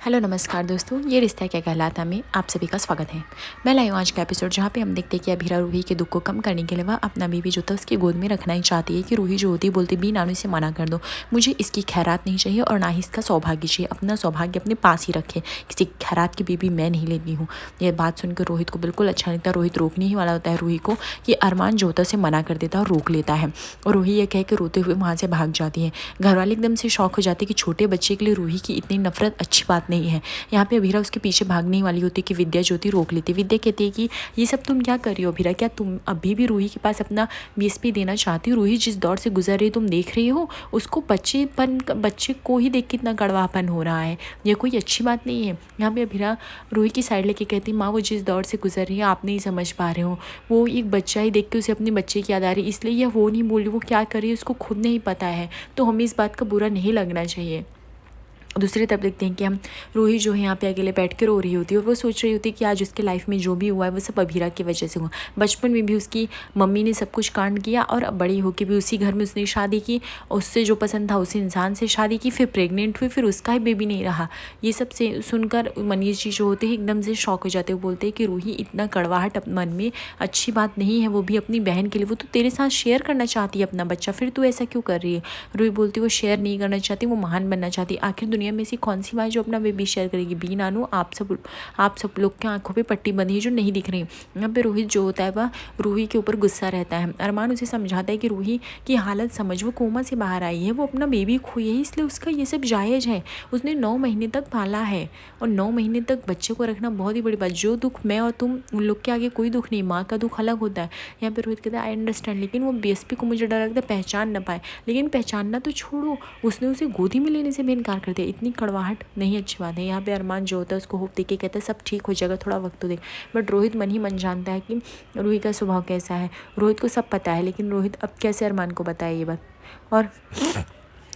Hello नमस्कार दोस्तों, ये रिश्ता क्या कहलाता में आप सभी का स्वागत है। मैं लाई हूँ आज का एपिसोड जहाँ पे हम देखते हैं कि अभीरा रूही के दुख को कम करने के लिए वह अपना बेबी जो था उसकी गोद में रखना ही चाहती है कि रूही जो होती है बोलती बी नानू से मना कर दो, मुझे इसकी खैरात नहीं चाहिए और ना ही इसका सौभाग्य चाहिए, अपना सौभाग्य अपने पास ही रखे, किसी खैरात की बेबी मैं नहीं लेती हूँ। ये बात सुनकर रोहित को बिल्कुल अच्छा नहीं लगता। रोहित रोकने ही वाला होता है रूही को कि अरमान जो होता है उसे मना कर देता है और रोक लेता है और रूही ये कह के रोते हुए वहाँ से भाग जाती है। घर वाले एकदम से शौक हो जाते हैं कि छोटे बच्चे के लिए रूही की इतनी नफरत अच्छी बात नहीं है। यहाँ पे अभीरा उसके पीछे भागने वाली होती है कि विद्या ज्योति रोक लेती है। विद्या कहती है कि ये सब तुम क्या कर रही हो अभीरा, क्या तुम अभी भी रूही के पास अपना बीएसपी देना चाहती हो? रूही जिस दौर से गुजर रही तुम देख रही हो, उसको बच्चे को ही देख कितना कड़वापन हो रहा है, ये कोई अच्छी बात नहीं है। यहाँ पे अभीरा रूही की साइड लेके कहती माँ वो जिस दौर से गुजर रही है आप नहीं समझ पा रहे हो, वो एक बच्चा ही देख के उसे अपने बच्चे की याद आ रही है, इसलिए यह वो नहीं बोल रही, वो क्या कर रही है उसको खुद नहीं पता है, तो हमें इस बात का बुरा नहीं लगना चाहिए। दूसरी तरफ देखते हैं कि हम रूही जो है यहाँ पे अकेले बैठ कर रो रही होती है और वो सोच रही होती है कि आज उसके लाइफ में जो भी हुआ है वो सब अभीरा की वजह से हुआ। बचपन में भी उसकी मम्मी ने सब कुछ कांड किया और अब बड़ी होकर भी उसी घर में उसने शादी की, उससे जो पसंद था उसी इंसान से शादी की, फिर प्रेग्नेंट हुई, फिर उसका ही बेबी नहीं रहा। ये सब से सुनकर मनीष जी जो होते हैं एकदम से शॉक हो जाते हैं। बोलते हैं कि रूही इतना कड़वाहट मन में अच्छी बात नहीं है, वो भी अपनी बहन के लिए, वो तो तेरे साथ शेयर करना चाहती है अपना बच्चा, फिर तू ऐसा क्यों कर रही है? रूही बोलती है वो शेयर नहीं करना चाहती, वो महान बनना चाहती। आखिर दुनिया में ऐसी कौन सी माँ है जो अपना बेबी शेयर करेगी? बी नानू आप सब लोग के आंखों पे पट्टी बंधी है जो नहीं दिख रही। यहाँ पे रोहित जो होता है वह रूही के ऊपर गुस्सा रहता है। अरमान उसे समझाता है कि रूही की हालत समझ, वो कोमा से बाहर आई है, वो अपना बेबी खोई है, इसलिए उसका ये सब जायज़ है। उसने 9 महीने तक पाला है और 9 महीने तक बच्चे को रखना बहुत ही बड़ी बात। जो दुख मैं और तुम, उन लोग के आगे कोई दुख नहीं, माँ का दुख अलग होता है। यहाँ पे रोहित कहता है आई अंडरस्टैंड, लेकिन वो बीएसपी को मुझे डर लगता है पहचान ना पाए। लेकिन पहचानना तो छोड़ो, उसने उसे गोदी में लेने से भी इनकार कर दिया, इतनी कड़वाहट नहीं अच्छी बात है। यहाँ पे अरमान जो होता है उसको होप देके कहता है सब ठीक हो जाएगा, थोड़ा वक्त तो दे। बट रोहित मन ही मन जानता है कि रूही का स्वभाव कैसा है। रोहित को सब पता है, लेकिन रोहित अब कैसे अरमान को बताए ये बात। और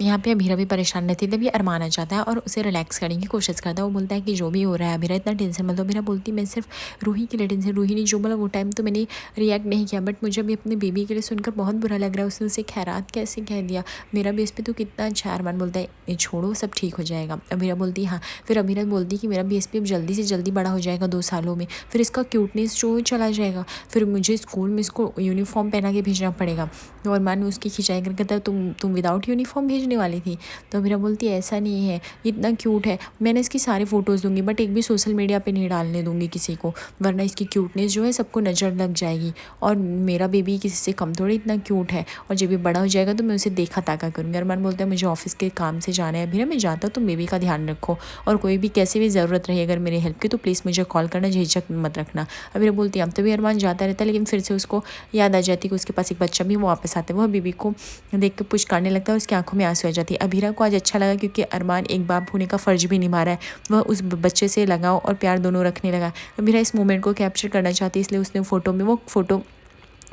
यहाँ पे अभीरा भी परेशान रहती है, तभी अरमान आ जाता है और उसे रिलैक्स करने की कोशिश करता है। वो बोलता है कि जो भी हो रहा है अभीरा इतना टेंशन मत लो। अभीरा बोलती मैं सिर्फ रूही के लिए टेंशन, रूही ने जो बोला वो टाइम तो मैंने रिएक्ट नहीं किया, बट मुझे अभी अपने बेबी के लिए सुनकर बहुत बुरा लग रहा है, उसने उसे खैरात कैसे कह दिया, मेरा बेस पे तो कितना अच्छा है। अरमान बोलता है ये छोड़ो सब ठीक हो जाएगा। अभीरा बोलती हाँ, फिर अभीरा बोलती कि मेरा बेस पे जल्दी से जल्दी बड़ा हो जाएगा 2 सालों में, फिर इसका क्यूटनेस जो चला जाएगा, फिर मुझे स्कूल में इसको यूनिफॉर्म पहना के भेजना पड़ेगा। तो अरमान ने उसकी खिंचाई कर कहता है तुम विदाउट यूनिफॉर्म भेजने वाली थी? तो अभीरा बोलती है ऐसा नहीं है, इतना क्यूट है, मैंने इसकी सारी फ़ोटोज़ दूंगी बट एक भी सोशल मीडिया पे नहीं डालने दूंगी किसी को, वरना इसकी क्यूटनेस जो है सबको नज़र लग जाएगी और मेरा बेबी किसी से कम थोड़ी इतना क्यूट है, और जब भी बड़ा हो जाएगा तो मैं उसे देखा ताका करूँगी। अरमान बोलता है मुझे ऑफिस के काम से जाना है अभीरा, मैं जाता हूँ, तुम बेबी का ध्यान रखो और कोई भी कैसी भी ज़रूरत रही अगर मेरी हेल्प की तो प्लीज़ मुझे कॉल करना, झिझक मत रखना। अभीरा बोलती है अब तो भी अरमान जाता रहता है, लेकिन फिर से उसको याद आ जाती है कि उसके पास एक बच्चा भी वो वापस आता है। वह बेबी को देख कर पुश करने लगता है, उसकी आंखों में आंसू आ जाती है। अभीरा को आज अच्छा लगा क्योंकि अरमान एक बाप होने का फ़र्ज भी निभा रहा है, वह उस बच्चे से लगाव और प्यार दोनों रखने लगा। अभीरा इस मोमेंट को कैप्चर करना चाहती है, इसलिए उसने वो फ़ोटो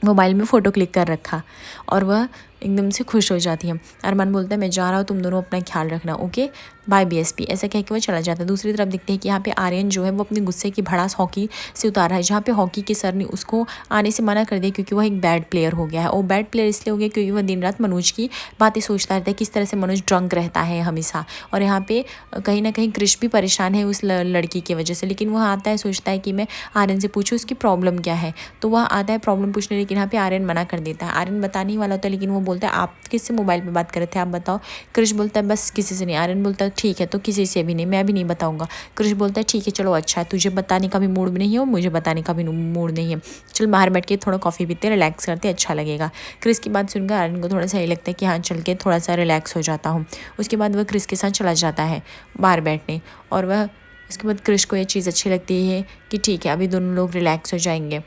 मोबाइल में फ़ोटो क्लिक कर रखा और वह एकदम से खुश हो जाती है। अरमान बोलता है मैं जा रहा हूँ, तुम दोनों अपना ख्याल रखना, ओके बाय बीएसपी, ऐसा कह के वो चला जाता है। दूसरी तरफ देखते हैं कि यहाँ पे आर्यन जो है वो अपने गुस्से की भड़ास हॉकी से उतारा है, जहाँ पे हॉकी के सर ने उसको आने से मना कर दिया क्योंकि वह एक बैड प्लेयर हो गया है। और बैड प्लेयर इसलिए हो गया क्योंकि वह दिन रात मनोज की बातें सोचता रहता है, किस तरह से मनोज ड्रंक रहता है हमेशा। और यहाँ पे कहीं ना कहीं क्रिश भी परेशान है उस लड़की की वजह से, लेकिन वह आता है सोचता है कि मैं आर्यन से पूछूँ उसकी प्रॉब्लम क्या है, तो वह आता है प्रॉब्लम पूछने, लेकिन यहाँ पे आर्यन मना कर देता है। आर्यन बताने ही वाला होता है, लेकिन वो बोलता है आप किससे मोबाइल पे बात कर रहे थे आप बताओ। क्रिश बोलता है बस किसी से नहीं। आर्यन बोलता है ठीक है तो किसी से भी नहीं, मैं भी नहीं बताऊंगा। क्रिश बोलता है ठीक है चलो अच्छा है, तुझे बताने का भी मूड भी नहीं है और मुझे बताने का भी मूड नहीं है, चल बाहर बैठ के थोड़ा कॉफ़ी पीते रिलैक्स करते अच्छा लगेगा। क्रिश की बात सुनकर आर्यन को थोड़ा सा ये लगता है कि हाँ चल के थोड़ा सा रिलैक्स हो जाता हूँ। उसके बाद वह क्रिश के साथ चला जाता है बाहर बैठने, और वह उसके बाद क्रिश को ये चीज़ अच्छी लगती है कि ठीक है अभी दोनों लोग रिलैक्स हो जाएंगे।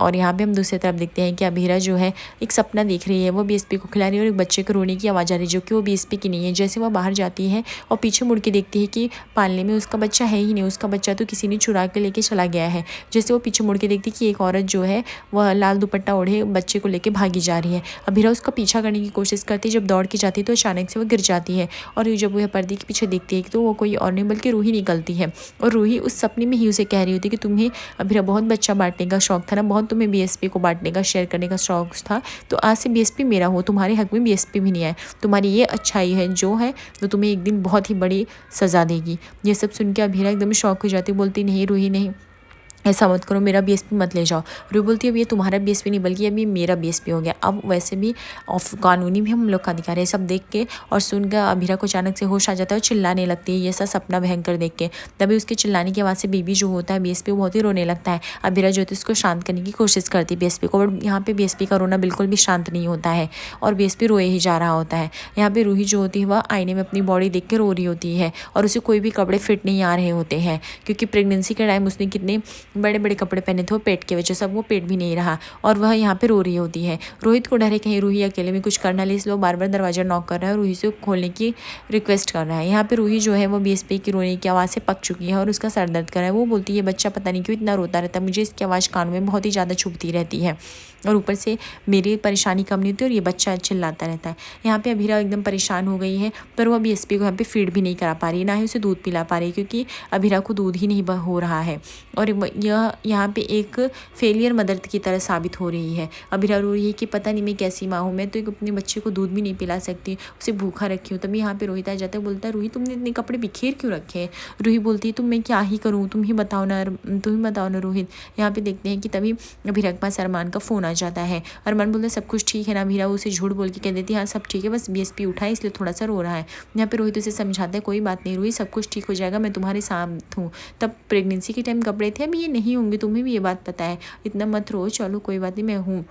और यहाँ पे हम दूसरी तरफ देखते हैं कि अभीरा जो है एक सपना देख रही है, वो बीएसपी को खिला रही है और एक बच्चे को रोने की आवाज़ आ रही है जो कि वो बीएसपी की नहीं है। जैसे वो बाहर जाती है और पीछे मुड़ के देखती है कि पालने में उसका बच्चा है ही नहीं, उसका बच्चा तो किसी ने चुरा के लेके चला गया है। जैसे वो पीछे मुड़ के देखती है कि एक औरत जो है वह लाल दुपट्टा ओढ़े बच्चे को लेके भागी जा रही है। अभीरा उसका पीछा करने की कोशिश करती है, जब दौड़ के जाती है तो अचानक से वो गिर जाती है और जब वह पर्दे के पीछे देखती है तो वो कोई और नहीं बल्कि रूही निकलती है। और रूही उस सपने में ही उसे कह रही होती है कि तुम्हें अभीरा बहुत बच्चा बांटने का शौक था ना, बहुत बहुत तुम्हें बीएसपी को बांटने का, शेयर करने का शौक था, तो आज से बीएसपी मेरा हो, तुम्हारे हक में बीएसपी भी नहीं आए। तुम्हारी ये अच्छाई है जो है तो तुम्हें एक दिन बहुत ही बड़ी सज़ा देगी। ये सब सुन के अभीरा एकदम शौक हो जाती, बोलती नहीं रूही नहीं, ऐसा मत करो, मेरा बीएसपी मत ले जाओ। रूही बोलती है अब ये तुम्हारा बीएसपी नहीं बल्कि अब ये मेरा बीएसपी हो गया। अब वैसे भी कानूनी भी हम लोग का अधिकार है। सब देख के और सुन कर अभीरा को अचानक से होश आ जाता है और चिल्लाने लगती है, ये सब सपना भयंकर देख के। तभी उसके चिल्लाने की आवाज़ से बेबी जो होता है बीएसपी बहुत ही रोने लगता है। अभीरा जो होती है उसको शांत करने की कोशिश करती है बीएसपी को, बट यहाँ पे बीएसपी का रोना बिल्कुल भी शांत नहीं होता है और बीएसपी रोए ही जा रहा होता है। यहाँ पे रूही जो होती है वह आईने में अपनी बॉडी देख के रो रही होती है और उसे कोई भी कपड़े फिट नहीं आ रहे होते हैं, क्योंकि प्रेगनेंसी के टाइम उसने कितने बड़े बड़े कपड़े पहने थे वो पेट की वजह से, अब वो पेट भी नहीं रहा और वह यहाँ पे रो रही होती है। रोहित को डर है कहीं रूही अकेले में कुछ करना ले, इसलिए वो बार बार दरवाजा नॉक कर रहा है और रूही से खोलने की रिक्वेस्ट कर रहा है। यहाँ पे रूही जो है वो बीएसपी की रोने की आवाज़ से पक चुकी है और उसका सर दर्द कर रहा है। वो बोलती है बच्चा पता नहीं क्यों इतना रोता रहता है, मुझे इसकी आवाज़ कान में बहुत ही ज़्यादा चुभती रहती है और ऊपर से मेरी परेशानी कम नहीं होती और ये बच्चा चिल्लाता रहता है। यहाँ पे अभीरा एकदम परेशान हो गई है, पर वो बीएसपी को यहाँ पे फीड भी नहीं करा पा रही है, ना ही उसे दूध पिला पा रही है, क्योंकि अभीरा को दूध ही नहीं हो रहा है और यह यहाँ पे एक फेलियर मदर की तरह साबित हो रही है। अभीरा रो रही है कि पता नहीं मैं कैसी माँ हूँ, मैं तो अपने बच्चे को दूध भी नहीं पिला सकती, उसे भूखा रखी हूँ। तभी यहाँ पे रोहित आ जाता है, बोलता है रूही तुमने इतने कपड़े बिखेर क्यों रखे हैं। रूही बोलती है तुम मैं क्या ही करूँ, तुम ही बताओ ना रोहित। यहाँ पे देखते हैं कि तभी अभीरा के पास अरमान का फ़ोन आ जाता है। अरमान बोलता है सब कुछ ठीक है ना। अभीरा उसे झूठ बोल के कह देती है हाँ सब ठीक है, बस बीएसपी उठा है इसलिए थोड़ा सा रो रहा है। यहाँ पे रोहित उसे समझाता है कोई बात नहीं रूही, सब कुछ ठीक हो जाएगा, मैं तुम्हारे साथ हूँ। तब प्रेगनेंसी के टाइम कपड़े थे, अब ये नहीं होंगे, तुम्हें भी ये बात पता है, इतना मत रो, चलो कोई बात नहीं मैं हूँ।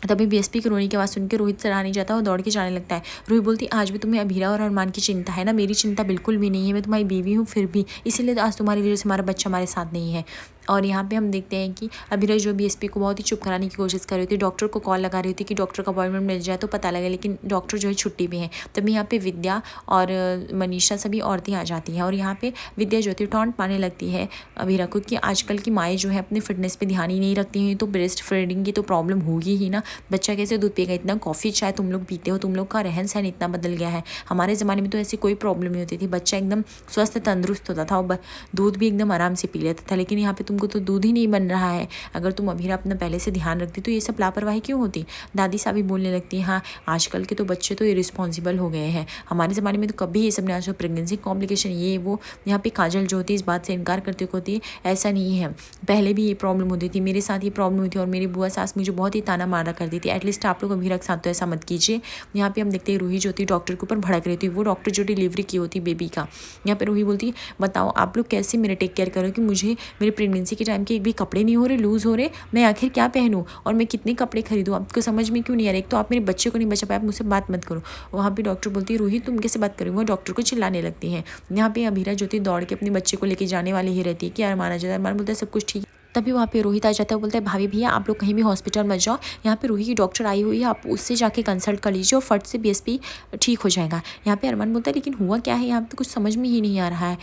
तभी बीएसपी की रोने की आवाज़ सुन के रोहित सराहा नहीं जाता और दौड़ के जाने लगता है। रूही बोलती आज भी तुम्हें अभीरा और अरमान की चिंता है ना, मेरी चिंता बिल्कुल भी नहीं है, मैं तुम्हारी बीवी हूँ फिर भी, इसीलिए तो आज तुम्हारी वजह से हमारा बच्चा हमारे साथ नहीं है। और यहाँ पे हम देखते हैं कि अभीरा जो बीएसपी को बहुत ही चुप कराने की कोशिश कर रही थी, डॉक्टर को कॉल लगा रही थी कि डॉक्टर का अपॉइंटमेंट मिल जाए तो पता लगे, लेकिन डॉक्टर जो है छुट्टी पे है। तभी यहाँ पे विद्या और मनीषा सभी औरतें आ जाती हैं और यहाँ पे विद्या जो थी टॉन्ट मारने लगती है अभीरा को कि आजकल की माएँ जो है अपने फिटनेस पे ध्यान ही नहीं रखती हैं, तो ब्रेस्ट फीडिंग की तो प्रॉब्लम होगी ही ना, बच्चा कैसे दूध पिएगा, इतना कॉफ़ी चाय तुम लोग पीते हो, तुम लोग का रहन सहन इतना बदल गया है। हमारे ज़माने में तो ऐसी कोई प्रॉब्लम नहीं होती थी, बच्चा एकदम स्वस्थ तंदुरुस्त होता था और दूध भी एकदम आराम से पी लेता था, लेकिन यहाँ पे तुमको तो दूध ही नहीं बन रहा है। अगर तुम अभीरा अपना पहले से ध्यान रखती तो ये सब लापरवाही क्यों होती। दादी साहब भी बोलने लगती है हाँ आजकल के तो बच्चे तो इरिस्पॉन्सिबल हो गए हैं, हमारे ज़माने में तो कभी ये सब नहीं, आज प्रेगनेंसी कॉम्प्लिकेशन ये वो। यहाँ पे काजल जो होती है इस बात से इनकार करते होती है ऐसा नहीं है, पहले भी ये प्रॉब्लम होती थी, मेरे साथ ये प्रॉब्लम हुई थी और मेरी बुआ सास मुझे बहुत ही ताना मारा करती थी, एटलीस्ट आप लोग अभीरा के साथ तो ऐसा मत कीजिए। यहाँ पे हम देखते हैं रूही जो होती है डॉक्टर के ऊपर भड़क रही थी, वो डॉक्टर जो डिलीवरी की होती बेबी का। यहाँ पे रूही बोलती बताओ आप लोग कैसे मेरे टेक केयर करो कि मुझे मेरे प्रेगनेंसी के टाइम के एक भी कपड़े नहीं हो रहे, लूज़ हो रहे, मैं आखिर क्या पहनूं और मैं कितने कपड़े खरीदूं, आपको समझ में क्यों नहीं आ रहा। एक तो आप मेरे बच्चे को नहीं बचा पाए, आप मुझसे बात मत करो। वहाँ पे डॉक्टर बोलती है रूही तुम कैसे बात करो, वो डॉक्टर को चिल्लाने लगती है। यहाँ पे अभीरा जो थी दौड़ के अपने बच्चे को लेके जाने वाली ही रहती है कि अरमान आ जाता है। अरमान बोलता है सब कुछ ठीक। तभी वहाँ पे रोहित आ जाता है, बोलता है भाभी भैया आप लोग कहीं भी हॉस्पिटल मत जाओ, यहाँ पे रूही की डॉक्टर आई हुई है, आप उससे जाके कंसल्ट कर लीजिए और फट से बीएसपी ठीक हो जाएगा। यहाँ पे अरमान बोलता है लेकिन हुआ क्या है यहाँ पे कुछ समझ में ही नहीं आ रहा है।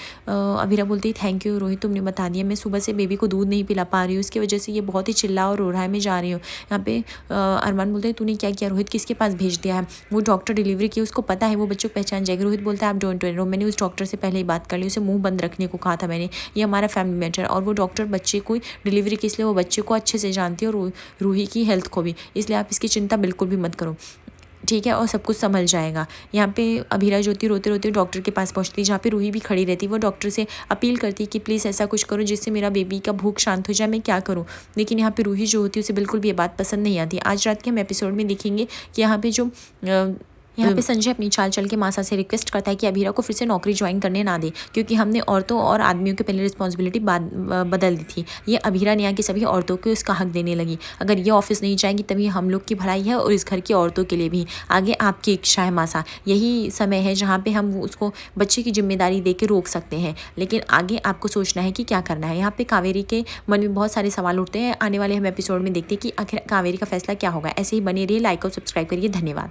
अभीरा बोलती है थैंक यू रोहित तुमने बता दिया, मैं सुबह से बेबी को दूध नहीं पिला पा रही हूँ, उसकी वजह से ये बहुत ही चिल्ला और रो रहा है, मैं जा रही हूँ। यहाँ पे अरमान बोलते हैं तूने क्या किया रोहित, किसके पास भेज दिया है, वो डॉक्टर डिलीवरी की उसको पता है वो बच्चों को पहचान जाएगी। रोहित बोलता है आप डोंट वरी, मैंने उस डॉक्टर से पहले ही बात कर ली, उसे मुँह बंद रखने को कहा था मैंने, ये हमारा फैमिली मैटर और वो डॉक्टर बच्चे को डिलीवरी की, इसलिए वो बच्चे को अच्छे से जानती है और रूही की हेल्थ को भी, इसलिए आप इसकी चिंता बिल्कुल भी मत करो ठीक है, और सब कुछ संभल जाएगा। यहाँ पे अभीरा ज्योति रोते रोते डॉक्टर के पास पहुँचती है, जहाँ पे रूही भी खड़ी रहती है। वो डॉक्टर से अपील करती है कि प्लीज़ ऐसा कुछ करो जिससे मेरा बेबी का भूख शांत हो जाए, मैं क्या करूँ। लेकिन यहाँ पे रूही जो होती है उसे बिल्कुल भी ये बात पसंद नहीं आती। आज रात के हम एपिसोड में देखेंगे कि यहाँ पे जो यहाँ पे संजय अपनी चाल चल के मासा से रिक्वेस्ट करता है कि अभीरा को फिर से नौकरी ज्वाइन करने ना दे, क्योंकि हमने औरतों और आदमियों के पहले रिस्पॉन्सिबिलिटी बदल दी थी, ये अभीरा ने आके सभी औरतों को इसका हक देने लगी। अगर ये ऑफिस नहीं जाएंगी तभी हम लोग की भलाई है और इस घर की औरतों के लिए भी। आगे आपकी इच्छा है मासा, यही समय है जहाँ पे हम उसको बच्चे की जिम्मेदारी दे के रोक सकते हैं, लेकिन आगे आपको सोचना है कि क्या करना है। यहाँ पे कावेरी के मन में बहुत सारे सवाल उठते हैं, आने वाले हम एपिसोड में देखते हैं कि आखिर कावेरी का फैसला क्या होगा। ऐसे ही बने रहिए, लाइक और सब्सक्राइब करिए, धन्यवाद।